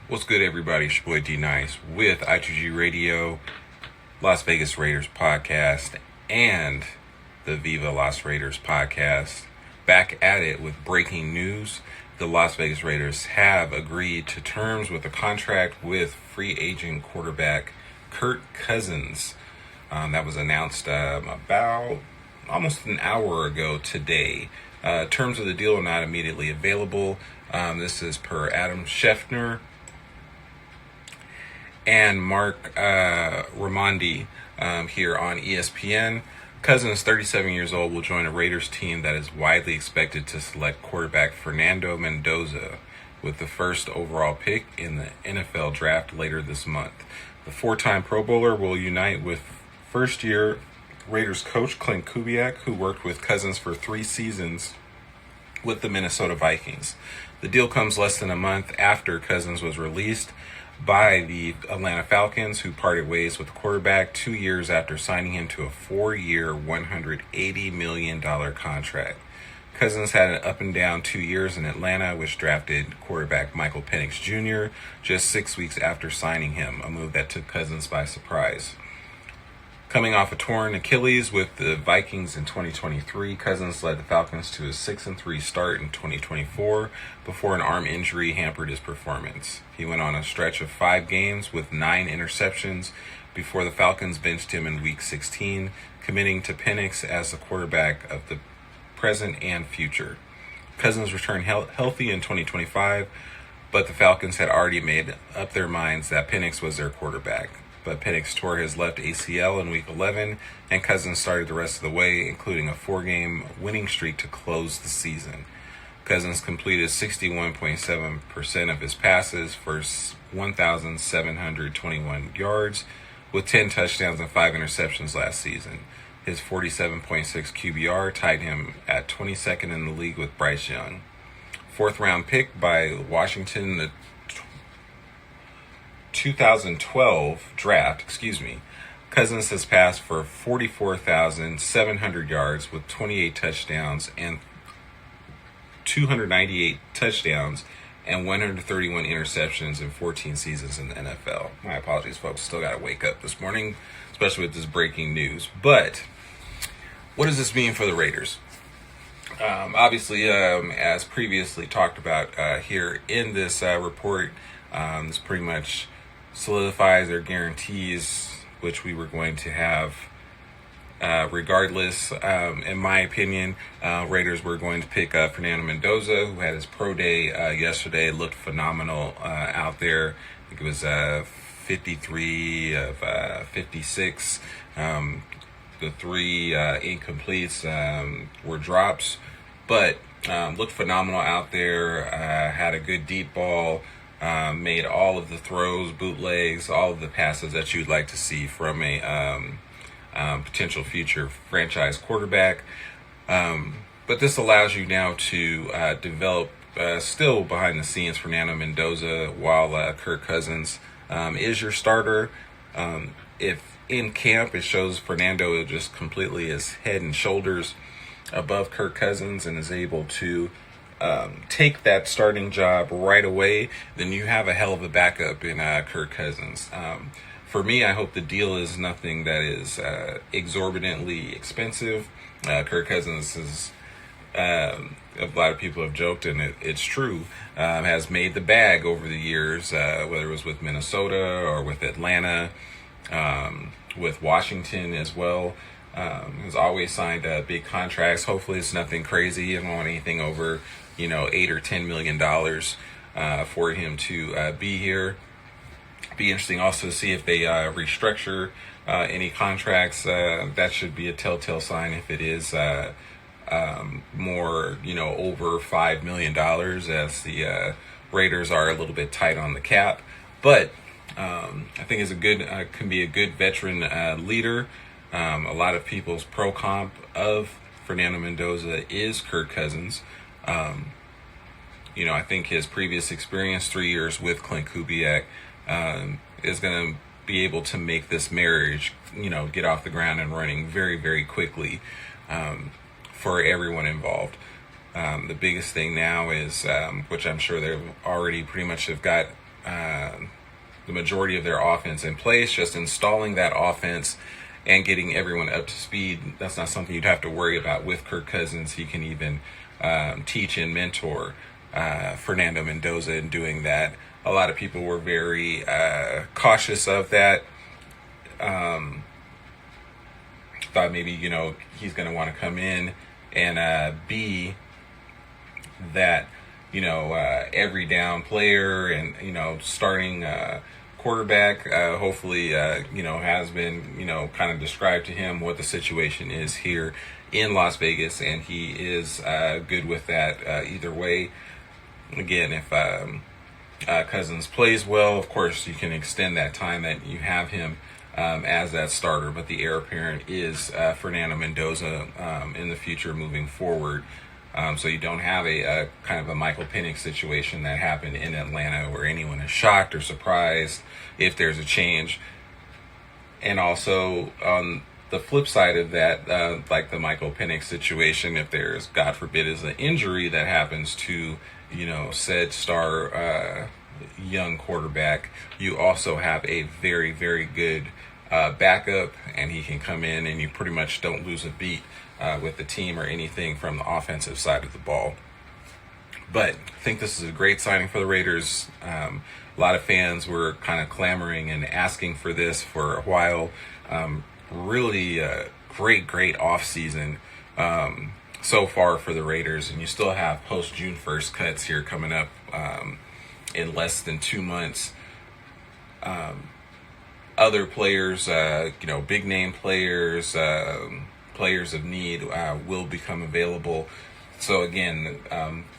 What's good, everybody? It's your boy D Nice with I2G Radio, Las Vegas Raiders podcast, and the Viva Las Raiders podcast. Back at it with breaking news. The Las Vegas Raiders have agreed to terms with a contract with free agent quarterback Kirk Cousins. That was announced about almost an hour ago today. Terms of the deal are not immediately available. This is per Adam Schefter and Mark Raimondi here on ESPN. Cousins, 37 years old, will join a Raiders team that is widely expected to select quarterback Fernando Mendoza with the first overall pick in the NFL draft later this month. The four-time Pro Bowler will unite with first-year Raiders coach Clint Kubiak, who worked with Cousins for 3 seasons with the Minnesota Vikings. The deal comes less than a month after Cousins was released by the Atlanta Falcons, who parted ways with the quarterback 2 years after signing him to a 4-year, $180 million contract. Cousins had an up-and-down 2 years in Atlanta, which drafted quarterback Michael Penix Jr. just 6 weeks after signing him, a move that took Cousins by surprise. Coming off a torn Achilles with the Vikings in 2023, Cousins led the Falcons to a 6-3 start in 2024 before an arm injury hampered his performance. He went on a stretch of 5 games with 9 interceptions before the Falcons benched him in Week 16, committing to Penix as the quarterback of the present and future. Cousins returned healthy in 2025, but the Falcons had already made up their minds that Penix was their quarterback. But Penix tore his left ACL in Week 11, and Cousins started the rest of the way, including a 4-game winning streak to close the season. Cousins completed 61.7% of his passes for 1,721 yards, with 10 touchdowns and 5 interceptions last season. His 47.6 QBR tied him at 22nd in the league with Bryce Young. 4th-round pick by Washington, the 2012 draft, Cousins has passed for 44,700 yards with 28 touchdowns and 298 touchdowns and 131 interceptions in 14 seasons in the NFL. My apologies, folks. Still got to wake up this morning, especially with this breaking news. But what does this mean for the Raiders? Obviously, as previously talked about here in this report, this pretty much solidifies or guarantees, which we were going to have regardless. In my opinion, Raiders were going to pick up Fernando Mendoza, who had his pro day yesterday, looked phenomenal out there. I think it was 53 of 56. The 3 incompletes were drops, but looked phenomenal out there, had a good deep ball, made all of the throws, bootlegs, all of the passes that you'd like to see from a potential future franchise quarterback. But this allows you now to develop, still behind the scenes, Fernando Mendoza, while Kirk Cousins is your starter. If in camp it shows Fernando just completely is head and shoulders above Kirk Cousins and is able to take that starting job right away, then you have a hell of a backup in Kirk Cousins. For me, I hope the deal is nothing that is exorbitantly expensive. Kirk Cousins is, a lot of people have joked, and it's true, has made the bag over the years, whether it was with Minnesota or with Atlanta, with Washington as well. Has always signed big contracts. Hopefully it's nothing crazy. I don't want anything over, $8 or $10 million for him to be here. Be interesting also to see if they restructure any contracts. That should be a telltale sign if it is more, over $5 million, as the Raiders are a little bit tight on the cap. But I think is can be a good veteran leader. A lot of people's pro comp of Fernando Mendoza is Kirk Cousins. I think his previous experience, 3 years with Clint Kubiak, is going to be able to make this marriage, get off the ground and running very, very quickly for everyone involved. The biggest thing now is, which I'm sure they already pretty much have got the majority of their offense in place, just installing that offense and getting everyone up to speed. That's not something you'd have to worry about with Kirk Cousins. He can even teach and mentor Fernando Mendoza in doing that. A lot of people were very cautious of that. Thought maybe, he's going to want to come in and be that, every down player and, starting quarterback. Hopefully, has been, kind of described to him what the situation is here in Las Vegas, and he is good with that either way. Again, if Cousins plays well, of course, you can extend that time that you have him as that starter, but the heir apparent is Fernando Mendoza in the future moving forward. So you don't have a kind of a Michael Penix situation that happened in Atlanta where anyone is shocked or surprised if there's a change. And also on the flip side of that, like the Michael Penix situation, if there's, God forbid, is an injury that happens to, said star young quarterback, you also have a very, very good backup, and he can come in and you pretty much don't lose a beat with the team or anything from the offensive side of the ball. But I think this is a great signing for the Raiders. A lot of fans were kind of clamoring and asking for this for a while. Really great offseason so far for the Raiders, and you still have post June 1st cuts here coming up in less than 2 months. Other players, big name players, players of need will become available. So again,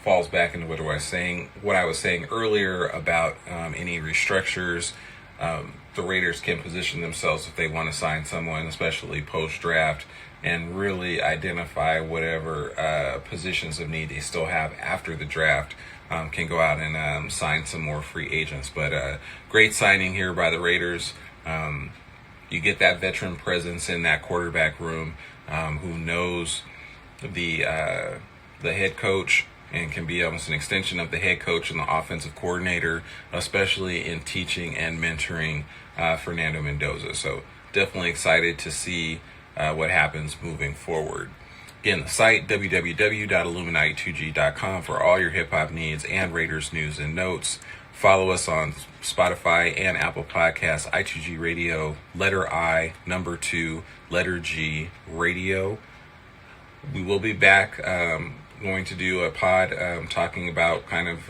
falls back into what I was saying earlier about any restructures. The Raiders can position themselves if they want to sign someone, especially post-draft, and really identify whatever positions of need they still have after the draft. Can go out and sign some more free agents. But great signing here by the Raiders. You get that veteran presence in that quarterback room who knows the head coach and can be almost an extension of the head coach and the offensive coordinator, especially in teaching and mentoring Fernando Mendoza. So definitely excited to see what happens moving forward. Again, the site, www.illuminati2g.com, for all your hip-hop needs and Raiders news and notes. Follow us on Spotify and Apple Podcasts, I2G Radio, letter I, number 2, letter G, radio. We will be back going to do a pod talking about kind of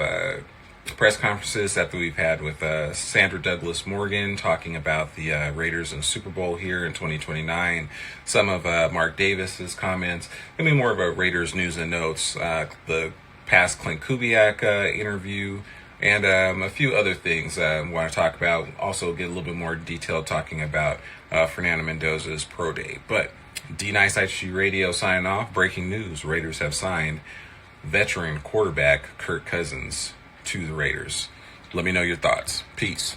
press conferences that we've had with Sandra Douglas Morgan, talking about the Raiders and Super Bowl here in 2029. Some of Mark Davis's comments. Going to be more of a Raiders news and notes. The past Clint Kubiak interview. And a few other things I want to talk about. Also get a little bit more detailed talking about Fernando Mendoza's pro day. But D-Nice ITG Radio signing off. Breaking news. Raiders have signed veteran quarterback Kirk Cousins to the Raiders. Let me know your thoughts. Peace.